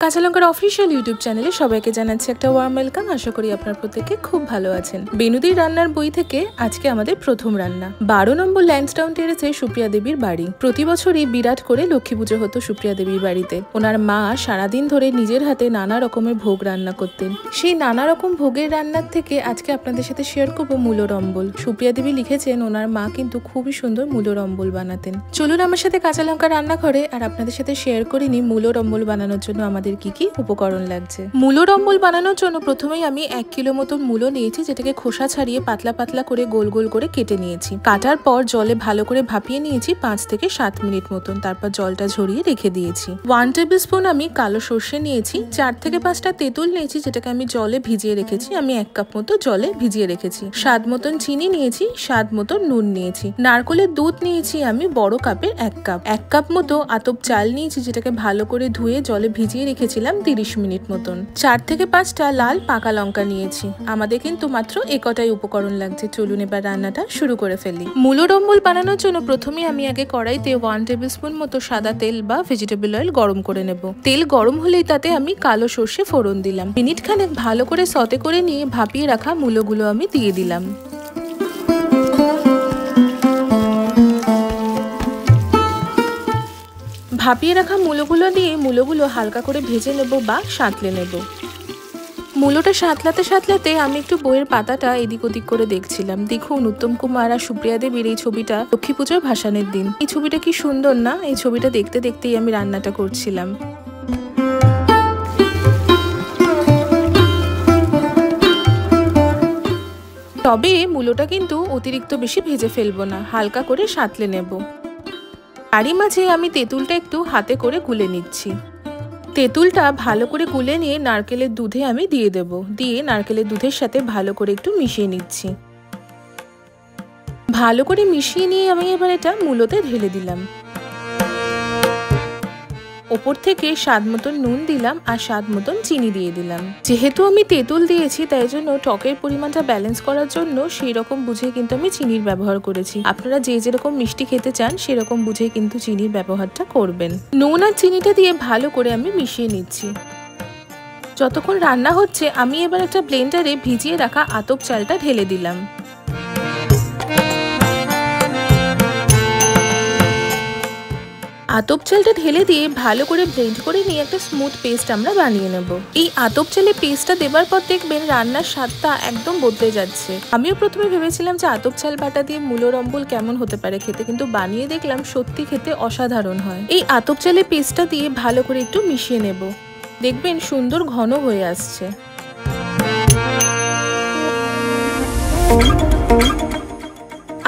কাঁচা লঙ্কার official YouTube চ্যানেলে সবাইকে জানাচ্ছি একটা ওয়ার্ম ওয়েলকাম। আশা করি আপনার প্রত্যেকে খুব ভালো আছেন। বেনুদির রান্নার বই থেকে আজকে আমাদের প্রথম রান্না। 12 নম্বর ল্যান্সডাউন টেরেসে সুপ্রিয়া দেবীর বাড়ি। প্রতি বছরই বিরাট করে লক্ষ্মী পুজো হতো সুপ্রিয়া দেবীর বাড়িতে। ওনার মা সারাদিন ধরে নিজের হাতে নানা রকমের ভোগ রান্না করতেন। সেই নানা রকম ভোগের রান্নার থেকে আজকে আপনাদের সাথে শেয়ার করবো মূলরম্বল। সুপ্রিয়া দেবী লিখেছেন ওনার মা কিন্তু খুবই সুন্দর মূলরম্বল বানাতেন। চলুন আমার সাথে কাঁচা লঙ্কা রান্না করে আর আপনাদের সাথে শেয়ার করে নিই মূলরম্বল বানানোর জন্য আমাদের কি কি উপকরণ লাগছে। মূলরম্বল বানানোর জন্য প্রথমেই আমি 1 কিলো মতন মূলো নিয়েছি, যেটাকে খোসা ছাড়িয়ে পাতলা পাতলা করে গোল গোল করে কেটে নিয়েছি। কাটার পর জলে ভালো করে ভাপিয়ে নিয়েছি 5 থেকে 7 মিনিট মতন, তারপর জলটা ঝরিয়ে রেখে দিয়েছি। 1 টেবিল স্পুন আমি কালো সর্ষে নিয়েছি, 4 থেকে 5টা তেঁতুল নিয়েছি যেটাকে আমি জলে ভিজিয়ে রেখেছি। আমি 1 কাপ মতো জলে ভিজিয়ে রেখেছি। স্বাদ মতন চিনি নিয়েছি, স্বাদ মতন নুন নিয়েছি। নারকেলের দুধ নিয়েছি আমি বড় কাপের 1 কাপ। 1 কাপ মতো আতপ চাল নিয়েছি যেটাকে ভালো করে ধুয়ে জলে ভিজিয়ে রেখেছিলাম 30 মিনিট মতন। 4 থেকে 5টা লাল পাকা লঙ্কা নিয়েছি। আমাদের কিন্তু মাত্র কটাই উপকরণ লাগছে। চলুন এবার রান্নাটা শুরু করে ফেলি। মূলরম্বল বানানোর জন্য প্রথমে আমি আগে কড়াইতে 1 টেবিল স্পুন মতো সাদা তেল বা ভেজিটেবল অয়েল গরম করে নেব। তেল গরম হলেই তাতে আমি কালো সর্ষে ফোড়ন দিলাম। মিনিট খানেক ভালো করে সতে করে নিয়ে ভাপিয়ে রাখা মূলগুলো আমি দিয়ে দিলাম। ভাপিয়ে রাখা মূলগুলো দিয়ে মূলগুলো হালকা করে ভেজে নেব বা সাঁতলে নেব। মূলটা সাঁতলাতে সাঁতলাতে আমি একটু বইয়ের পাতাটা এদিক ওদিক করে দেখছিলাম। দেখুন উত্তম কুমার আর সুপ্রিয়া দেবীর এই ছবিটা লক্ষ্মী পুজোর ভাসানের দিন। এই ছবিটা কি সুন্দর না? এই ছবিটা দেখতে দেখতেই আমি রান্নাটা করছিলাম। তবে মূলটা কিন্তু অতিরিক্ত বেশি ভেজে ফেলবো না, হালকা করে সাঁতলে নেব। তারই মাঝে আমি তেঁতুলটা একটু হাতে করে গুলে নিচ্ছি। তেঁতুলটা ভালো করে গুলে নিয়ে নারকেলের দুধে আমি দিয়ে দেব। দিয়ে নারকেলের দুধের সাথে ভালো করে একটু মিশিয়ে নিচ্ছি। ভালো করে মিশিয়ে নিয়ে আমি এবার এটা মূলোতে ঢেলে দিলাম। ওপর থেকে স্বাদ মতন নুন দিলাম আর স্বাদ মতন চিনি দিয়ে দিলাম। যেহেতু আমি তেঁতুল দিয়েছি তাই জন্য টকের পরিমাণটা ব্যালেন্স করার জন্য সেই রকম বুঝে কিন্তু আমি চিনির ব্যবহার করেছি। আপনারা যে যেরকম মিষ্টি খেতে চান সেরকম বুঝে কিন্তু চিনির ব্যবহারটা করবেন। নুন আর চিনিটা দিয়ে ভালো করে আমি মিশিয়ে নিচ্ছি। যতক্ষণ রান্না হচ্ছে আমি এবার একটা ব্লেন্ডারে ভিজিয়ে রাখা আতপ চালটা ঢেলে দিলাম। আতপ চালটা ঢেলে দিয়ে ভালো করে ব্লেন্ড করে নিয়ে একটা স্মুথ পেস্ট আমরা বানিয়ে নেব। এই আতপ চালে পেস্টটা দেবার পর দেখবেন রান্নার স্বাদটা একদম বদলে যাচ্ছে। আমিও প্রথমে ভেবেছিলাম যে আতপ চাল বাটা দিয়ে মূলরম্বল কেমন হতে পারে খেতে, কিন্তু বানিয়ে দেখলাম সত্যি খেতে অসাধারণ হয়। এই আতপ চালে পেস্টটা দিয়ে ভালো করে একটু মিশিয়ে নেব। দেখবেন সুন্দর ঘন হয়ে আসছে।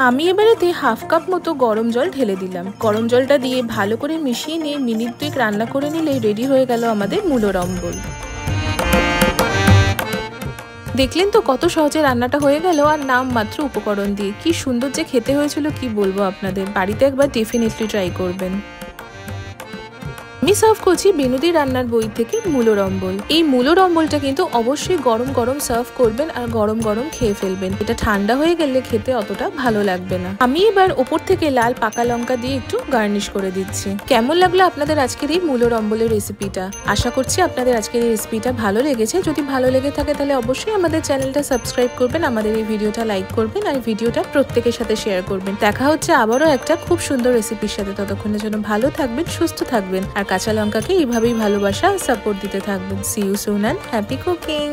আমি এবারেতে 1/2 কাপ মতো গরম জল ঢেলে দিলাম। গরম জলটা দিয়ে ভালো করে মিশিয়ে নিয়ে মিনিট 2 রান্না করে নিলেই রেডি হয়ে গেল আমাদের মূলরম্বল। দেখলেন তো কত সহজে রান্নাটা হয়ে গেল, আর নাম মাত্র উপকরণ দিয়ে। কি সুন্দর যে খেতে হয়েছিল কি বলবো আপনাদের। বাড়িতে একবার ডেফিনেটলি ট্রাই করবেন। আমি সার্ভ করছি বেনুদি রান্নার বই থেকে মূলরম্বল। এই মূলরম্বলটা কিন্তু অবশ্যই গরম গরম সার্ভ করবেন আর গরম গরম খেয়ে ফেলবেন। এটা ঠান্ডা হয়ে গেলে খেতে অতটা ভালো লাগবে না। আমি এবার ওপর থেকে লাল পাকা লঙ্কা দিয়ে একটু গার্নিশ করে দিচ্ছি। কেমন লাগলো আপনাদের আজকের এই মূলরম্বলের রেসিপিটা? আশা করছি আপনাদের আজকের এই রেসিপিটা ভালো লেগেছে। যদি ভালো লেগে থাকে তাহলে অবশ্যই আমাদের চ্যানেলটা সাবস্ক্রাইব করবেন, আমাদের এই ভিডিওটা লাইক করবেন আর ভিডিওটা প্রত্যেকের সাথে শেয়ার করবেন। দেখা হচ্ছে আবারও একটা খুব সুন্দর রেসিপির সাথে। ততক্ষণের জন্য ভালো থাকবেন, সুস্থ থাকবেন আর কাঁচা লঙ্কাকে এইভাবেই ভালোবাসা সাপোর্ট দিতে থাকবেন। See you soon and happy cooking!